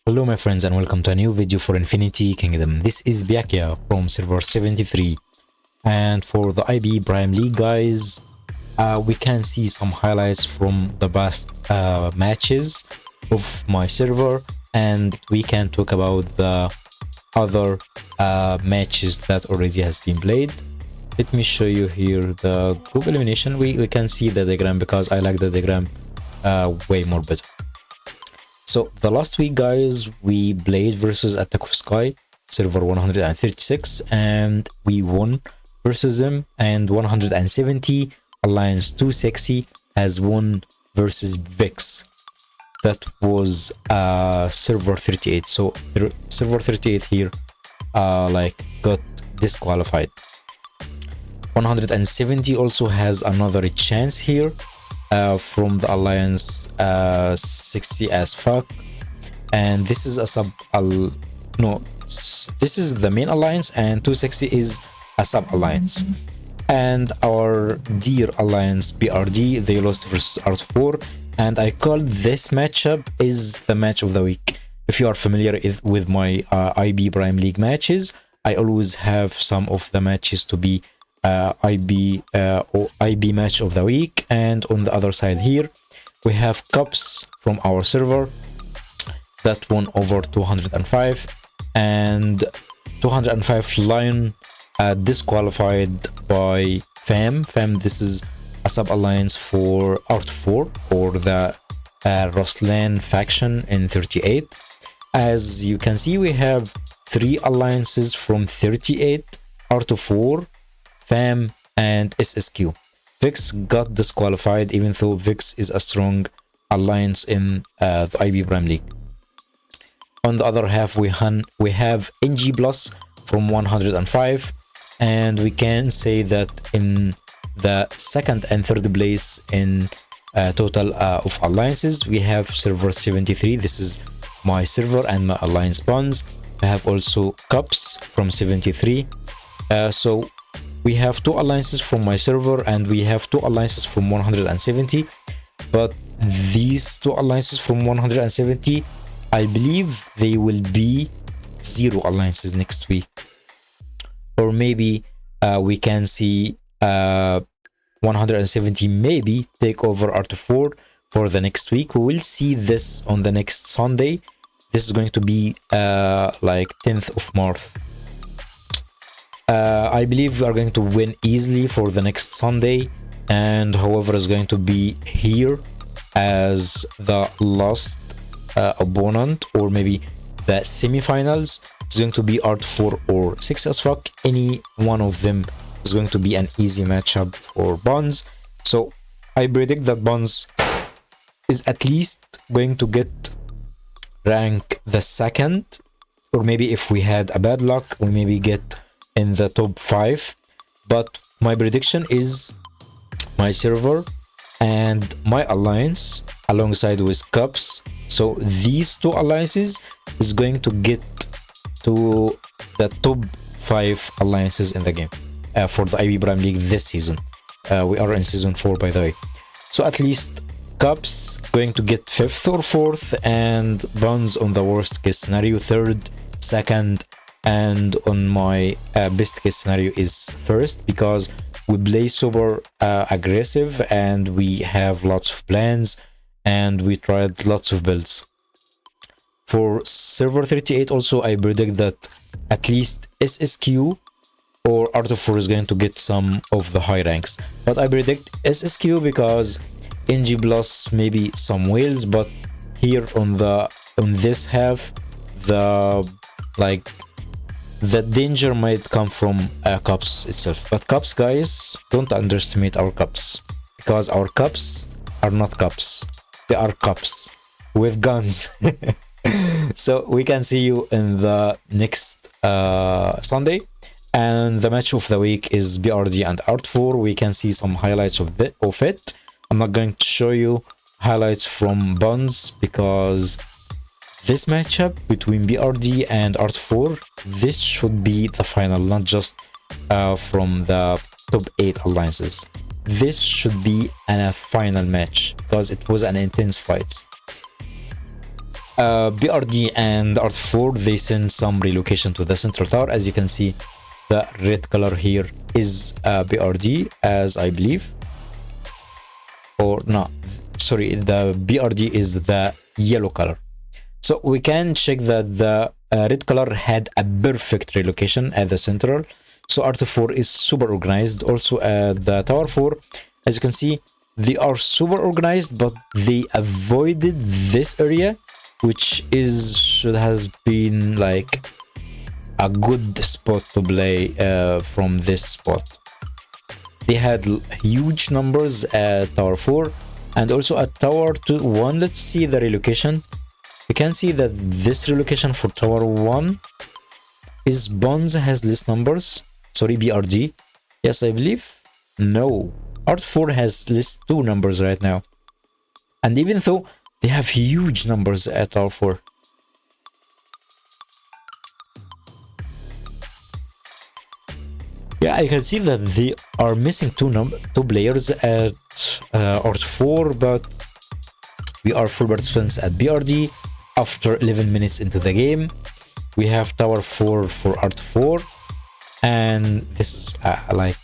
Hello my friends and welcome to a new video for Infinity Kingdom. This is Pyakia from server 73, and for the IB Prime League guys, we can see some highlights from the past matches of my server, and we can talk about the other matches that already has been played. Let me show you here the group elimination. We can see the diagram because I like the diagram way more better. So the last week guys, we played versus Attack of Sky server 136 and we won versus them, and 170 Alliance 2 Sexy has won versus Vix. That was server 38. So server 38 here got disqualified. 170 also has another chance here from the Alliance 60 as fuck, and this is a this is the main alliance, and 260 is a sub alliance. And our dear alliance BRD, they lost versus Art4, and I called this matchup is the match of the week. If you are familiar with my IB Prime League matches, I always have some of the matches to be IB match of the week. And on the other side here we have Cups from our server that won over 205, and 205 Lion disqualified by Fam. This is a sub alliance for Art4 or the Roslan faction in 38. As you can see, we have 3 alliances from 38, Art4, Fam, and SSQ. Vix got disqualified, even though Vix is a strong alliance in the IB Prime League. On the other half, we have NG Plus from 105, and we can say that in the second and third place in total of alliances, we have server 73. This is my server and my alliance bonds. We have also Cups from 73. So we have 2 alliances from my server and we have 2 alliances from 170, but these 2 alliances from 170, I believe they will be 0 alliances next week, or maybe we can see 170 maybe take over Art4 for the next week. We will see this on the next Sunday. This is going to be like 10th of March. I believe we are going to win easily for the next Sunday, and whoever is going to be here as the last opponent, or maybe the semi-finals, is going to be Art4 or 6 as fuck. Any one of them is going to be an easy matchup for Bonds. So I predict that Bonds is at least going to get rank the second, or maybe if we had a bad luck, we maybe get in the top 5. But my prediction is my server and my alliance alongside with Cups. So these 2 alliances is going to get to the top 5 alliances in the game for the IB Prime League this season. We are in season 4, by the way. So at least Cups going to get 5th or 4th, and Bonds on the worst case scenario 3rd, 2nd, and on my best case scenario is 1st, because we play super aggressive and we have lots of plans and we tried lots of builds. For server 38 also, I predict that at least SSQ or Art4 is going to get some of the high ranks, but I predict SSQ because NG plus maybe some whales. But here on this half, the danger might come from Cups itself. But Cups guys, don't underestimate our Cups, because our Cups are not Cups, they are Cups with guns. So we can see you in the next Sunday, and the match of the week is BRD and Art4. We can see some highlights of it. I'm not going to show you highlights from Bonds, because this matchup between BRD and Art4, this should be the final, not just from the top 8 alliances. This should be a final match because it was an intense fight. BRD and Art4, they send some relocation to the central tower. As you can see, the red color here is BRD, as I believe. Or no, sorry, the BRD is the yellow color. So we can check that the red color had a perfect relocation at the central. So Art4 is super organized. Also at the tower 4, as you can see, they are super organized, but they avoided this area, which should has been like a good spot to play from this spot. They had huge numbers at tower 4 and also at tower 1. Let's see the relocation. We can see that this relocation for tower 1 is Bonds has less numbers. Sorry, BRG. Yes, I believe. No, Art4 has list 2 numbers right now. And even though they have huge numbers at Art4. Yeah, I can see that they are missing two players at Art4, but we are full participants at BRD. After 11 minutes into the game, we have tower 4 for Art4, and this is like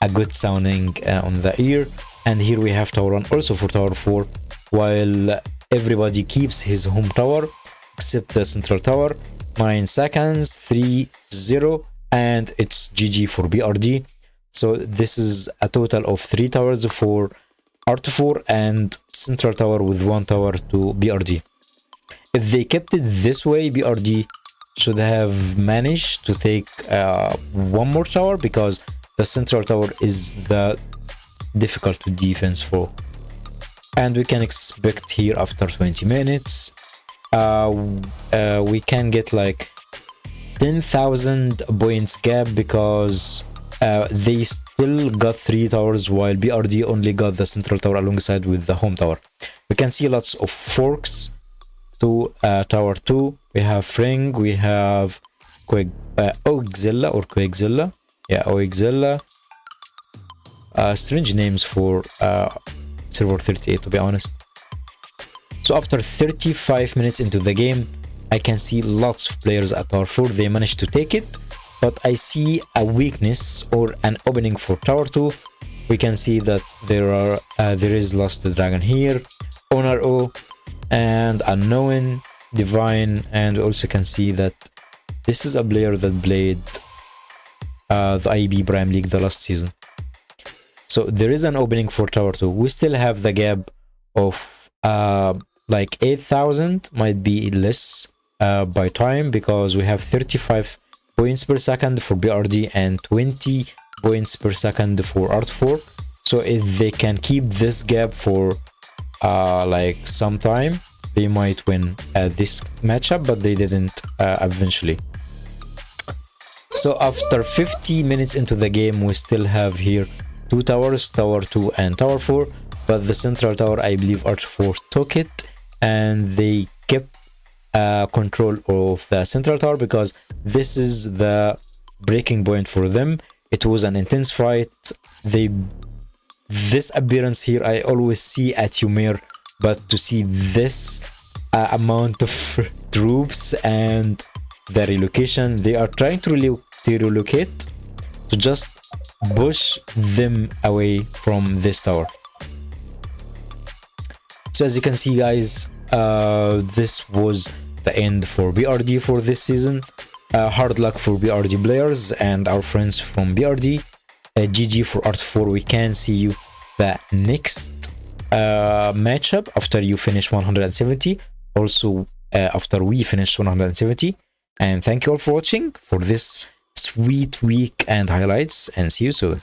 a good sounding on the ear. And here we have tower 1 also for tower 4, while everybody keeps his home tower except the central tower. 9 seconds, 3-0, and it's GG for BRD. So this is a total of 3 towers for Art4 and central tower with 1 tower to BRD. If they kept it this way, BRD should have managed to take 1 more tower, because the central tower is the difficult to defense for. And we can expect here after 20 minutes we can get like 10,000 points gap, because they still got 3 towers while BRD only got the central tower alongside with the home tower. We can see lots of forks to tower 2. We have Fring, we have Oigzilla or Quaigzilla. Yeah, Oigzilla. Strange names for server 38, to be honest. So after 35 minutes into the game, I can see lots of players at tower 4. They managed to take it, but I see a weakness or an opening for tower 2. We can see that there is Lost Dragon here, Owner O, and Unknown, Divine, and also can see that this is a player that played the IB Prime League the last season. So there is an opening for tower 2. We still have the gap of like 8,000, might be less by time, because we have 35 points per second for BRD and 20 points per second for Art4. So if they can keep this gap for like some time, they might win this matchup, but they didn't eventually. So after 50 minutes into the game, we still have here 2 towers, tower 2 and tower 4, but the central tower, I believe Art4 took it, and they kept control of the central tower, because this is the breaking point for them. It was an intense fight. This appearance here I always see at Umair, but to see this amount of troops and the relocation, they are trying to relocate to just push them away from this tower. So as you can see, guys, this was the end for BRD for this season. Hard luck for BRD players and our friends from BRD. GG for Art4. We can see you the next matchup after you finish 170. Also after we finish 170. And thank you all for watching for this sweet week and highlights, and see you soon.